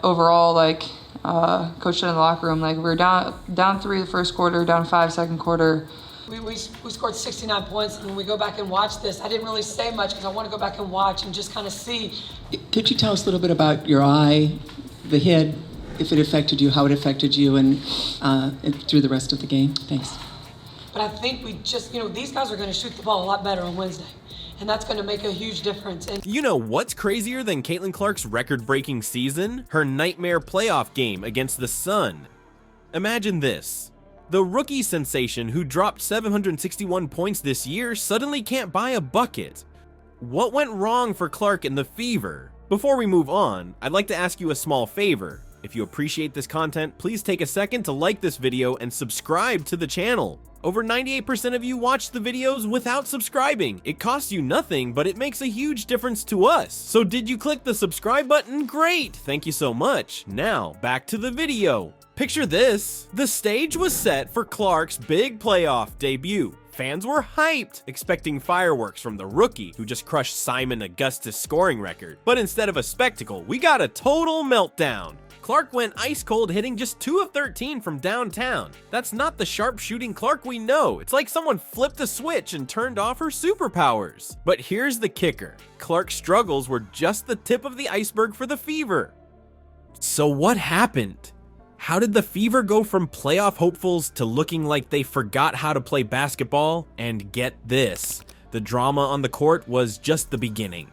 overall, coach said in the locker room, we were down 3 the first quarter, down 5 second quarter. We scored 69 points, and when we go back and watch this, I didn't really say much because I want to go back and watch and just kind of see. Could you tell us a little bit about your eye, the hit, if it affected you, how it affected you, and through the rest of the game? Thanks. But I think we just, these guys are going to shoot the ball a lot better on Wednesday, and that's going to make a huge difference. And you know what's crazier than Caitlin Clark's record-breaking season? Her nightmare playoff game against the Sun. Imagine this. The rookie sensation who dropped 761 points this year suddenly can't buy a bucket. What went wrong for Clark and the Fever? Before we move on, I'd like to ask you a small favor. If you appreciate this content, please take a second to like this video and subscribe to the channel. Over 98% of you watch the videos without subscribing. It costs you nothing, but it makes a huge difference to us. So did you click the subscribe button? Great! Thank you so much. Now, back to the video. Picture this. The stage was set for Clark's big playoff debut. Fans were hyped, expecting fireworks from the rookie who just crushed Simon Augustus' scoring record. But instead of a spectacle, we got a total meltdown. Clark went ice cold, hitting just 2 of 13 from downtown. That's not the sharp shooting Clark we know. It's like someone flipped a switch and turned off her superpowers. But here's the kicker. Clark's struggles were just the tip of the iceberg for the Fever. So what happened? How did the Fever go from playoff hopefuls to looking like they forgot how to play basketball? And get this, the drama on the court was just the beginning.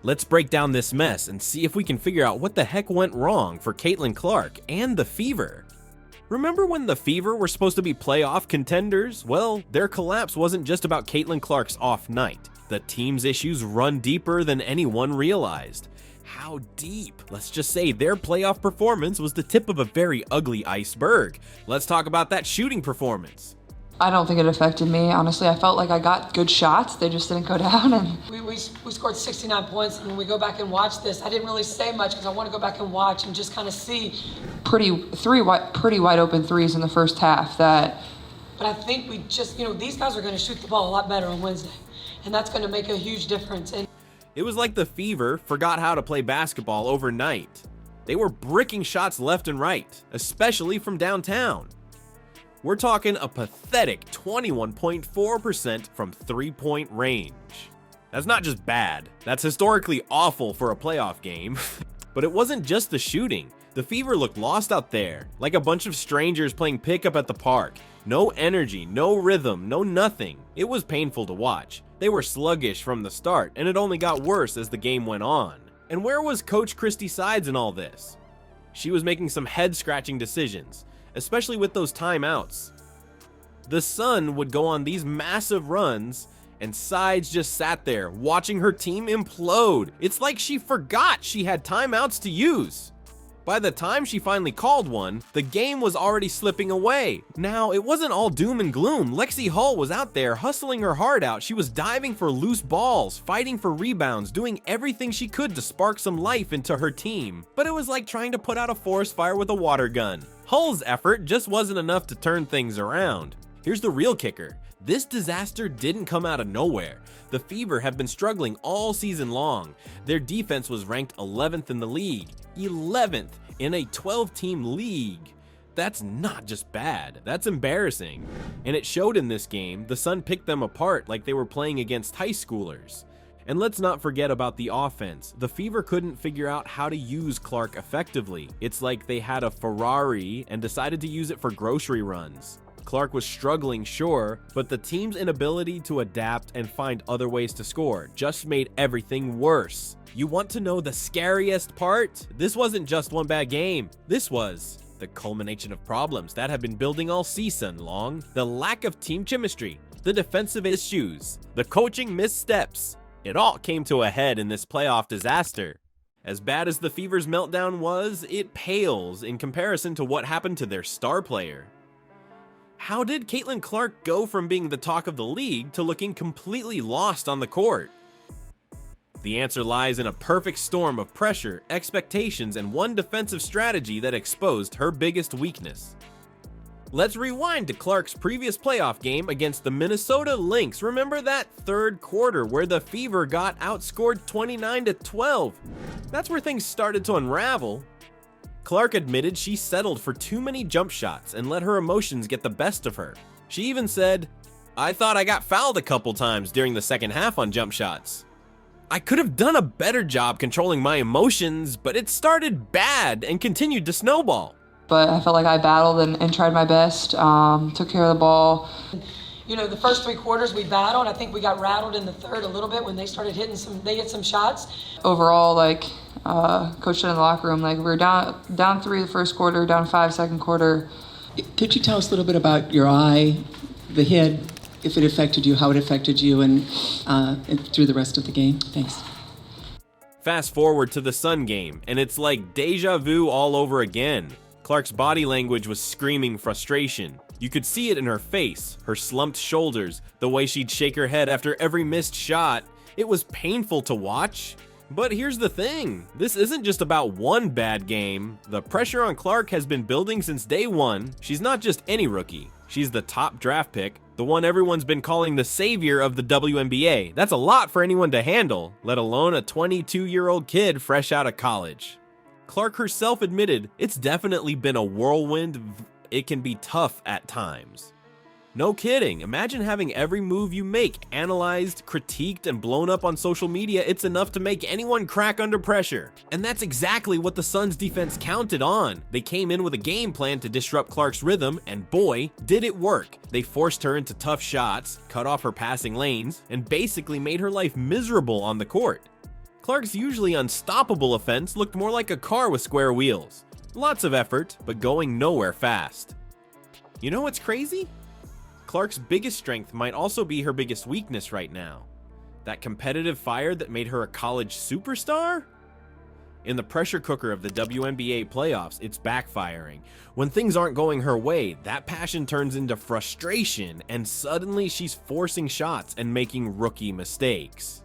Let's break down this mess and see if we can figure out what the heck went wrong for Caitlin Clark and the Fever. Remember when the Fever were supposed to be playoff contenders? Well, their collapse wasn't just about Caitlin Clark's off night. The team's issues run deeper than anyone realized. How deep? Let's just say their playoff performance was the tip of a very ugly iceberg. Let's talk about that shooting performance. I don't think it affected me. Honestly, I felt like I got good shots. They just didn't go down. And we scored 69 points, and when we go back and watch this, I didn't really say much because I want to go back and watch and just kind of see. pretty wide open threes in the first half that. But I think we just, these guys are going to shoot the ball a lot better on Wednesday, and that's going to make a huge difference. And it was like the Fever forgot how to play basketball overnight. They were bricking shots left and right, especially from downtown. We're talking a pathetic 21.4% from three-point range. That's not just bad, that's historically awful for a playoff game. But it wasn't just the shooting. The Fever looked lost out there, like a bunch of strangers playing pickup at the park. No energy, no rhythm, no nothing. It was painful to watch. They were sluggish from the start, and it only got worse as the game went on. And where was Coach Christy Sides in all this? She was making some head-scratching decisions, especially with those timeouts. The Sun would go on these massive runs, and Sides just sat there, watching her team implode. It's like she forgot she had timeouts to use. By the time she finally called one, the game was already slipping away. Now, it wasn't all doom and gloom. Lexi Hull was out there hustling her heart out. She was diving for loose balls, fighting for rebounds, doing everything she could to spark some life into her team. But it was like trying to put out a forest fire with a water gun. Hull's effort just wasn't enough to turn things around. Here's the real kicker. This disaster didn't come out of nowhere. The Fever have been struggling all season long. Their defense was ranked 11th in the league. 11th in a 12-team league. That's not just bad, that's embarrassing. And it showed in this game. The Sun picked them apart like they were playing against high schoolers. And let's not forget about the offense. The Fever couldn't figure out how to use Clark effectively. It's like they had a Ferrari and decided to use it for grocery runs. Clark was struggling, sure, but the team's inability to adapt and find other ways to score just made everything worse. You want to know the scariest part? This wasn't just one bad game. This was the culmination of problems that have been building all season long. The lack of team chemistry, the defensive issues, the coaching missteps. It all came to a head in this playoff disaster. As bad as the Fever's meltdown was, it pales in comparison to what happened to their star player. How did Caitlin Clark go from being the talk of the league to looking completely lost on the court? The answer lies in a perfect storm of pressure, expectations, and one defensive strategy that exposed her biggest weakness. Let's rewind to Clark's previous playoff game against the Minnesota Lynx. Remember that third quarter where the Fever got outscored 29-12? That's where things started to unravel. Clark admitted she settled for too many jump shots and let her emotions get the best of her. She even said, "I thought I got fouled a couple times during the second half on jump shots. I could have done a better job controlling my emotions, but it started bad and continued to snowball." But I felt like I battled and tried my best, took care of the ball. You know, the first 3 quarters we battled. I think we got rattled in the third a little bit when they started they hit some shots. Overall, Coach said in the locker room, we were down 3 the first quarter, down 5 second quarter. Could you tell us a little bit about your eye, the hit, if it affected you, how it affected you, and through the rest of the game? Thanks. Fast forward to the Sun game, and it's like deja vu all over again. Clark's body language was screaming frustration. You could see it in her face, her slumped shoulders, the way she'd shake her head after every missed shot. It was painful to watch. But here's the thing, this isn't just about one bad game. The pressure on Clark has been building since day one. She's not just any rookie. She's the top draft pick, the one everyone's been calling the savior of the WNBA. That's a lot for anyone to handle, let alone a 22-year-old kid fresh out of college. Clark herself admitted it's definitely been a whirlwind. It can be tough at times. No kidding, imagine having every move you make analyzed, critiqued, and blown up on social media. It's enough to make anyone crack under pressure. And that's exactly what the Suns defense counted on. They came in with a game plan to disrupt Clark's rhythm, and boy, did it work. They forced her into tough shots, cut off her passing lanes, and basically made her life miserable on the court. Clark's usually unstoppable offense looked more like a car with square wheels. Lots of effort, but going nowhere fast. You know what's crazy? Clark's biggest strength might also be her biggest weakness right now. That competitive fire that made her a college superstar? In the pressure cooker of the WNBA playoffs, it's backfiring. When things aren't going her way, that passion turns into frustration, and suddenly she's forcing shots and making rookie mistakes.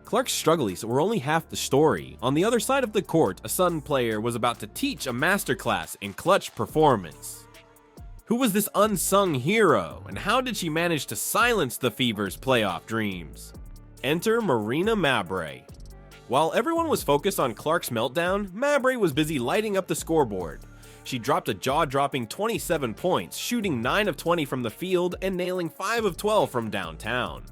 Clark's struggles were only half the story. On the other side of the court, a Sun player was about to teach a masterclass in clutch performance. Who was this unsung hero, and how did she manage to silence the Fever's playoff dreams? Enter Marina Mabrey. While everyone was focused on Clark's meltdown, Mabrey was busy lighting up the scoreboard. She dropped a jaw-dropping 27 points, shooting 9 of 20 from the field and nailing 5 of 12 from downtown.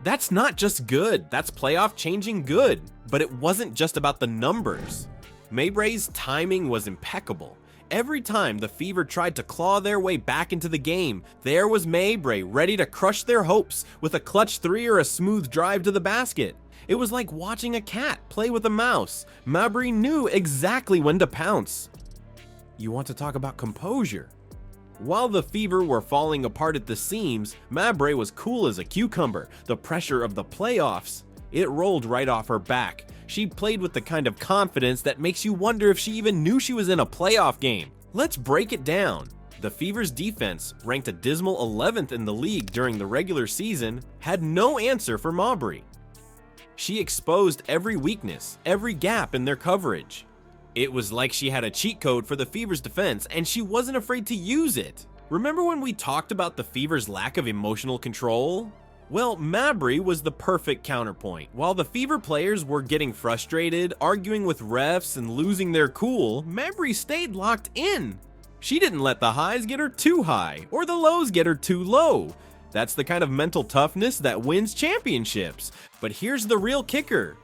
That's not just good, that's playoff-changing good. But it wasn't just about the numbers. Mabrey's timing was impeccable. Every time the Fever tried to claw their way back into the game, there was Mabrey ready to crush their hopes with a clutch 3 or a smooth drive to the basket. It was like watching a cat play with a mouse. Mabrey knew exactly when to pounce. You want to talk about composure? While the Fever were falling apart at the seams, Mabrey was cool as a cucumber. The pressure of the playoffs, it rolled right off her back. She played with the kind of confidence that makes you wonder if she even knew she was in a playoff game. Let's break it down. The Fever's defense, ranked a dismal 11th in the league during the regular season, had no answer for Mabrey. She exposed every weakness, every gap in their coverage. It was like she had a cheat code for the Fever's defense, and she wasn't afraid to use it. Remember when we talked about the Fever's lack of emotional control? Well, Mabrey was the perfect counterpoint. While the Fever players were getting frustrated, arguing with refs, and losing their cool, Mabrey stayed locked in. She didn't let the highs get her too high, or the lows get her too low. That's the kind of mental toughness that wins championships. But here's the real kicker.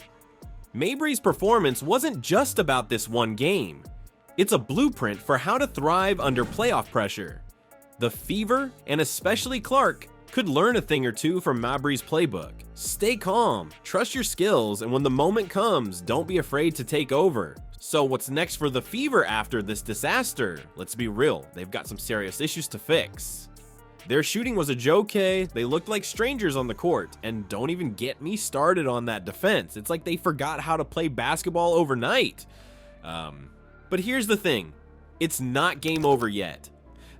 Mabrey's performance wasn't just about this one game. It's a blueprint for how to thrive under playoff pressure. The Fever, and especially Clark, could learn a thing or two from Mabrey's playbook. Stay calm, trust your skills, and when the moment comes, don't be afraid to take over. So what's next for the Fever after this disaster? Let's be real, they've got some serious issues to fix. Their shooting was a joke, they looked like strangers on the court, and don't even get me started on that defense. It's like they forgot how to play basketball overnight. But here's the thing, it's not game over yet.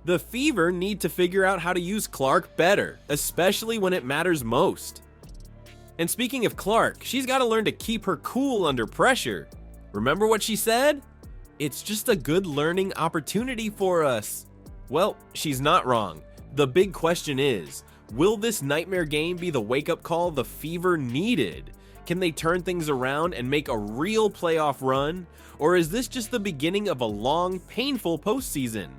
The Fever need to figure out how to use Clark better, especially when it matters most. And speaking of Clark, she's got to learn to keep her cool under pressure. Remember what she said? It's just a good learning opportunity for us. Well, she's not wrong. The big question is, will this nightmare game be the wake-up call the Fever needed? Can they turn things around and make a real playoff run? Or is this just the beginning of a long, painful postseason?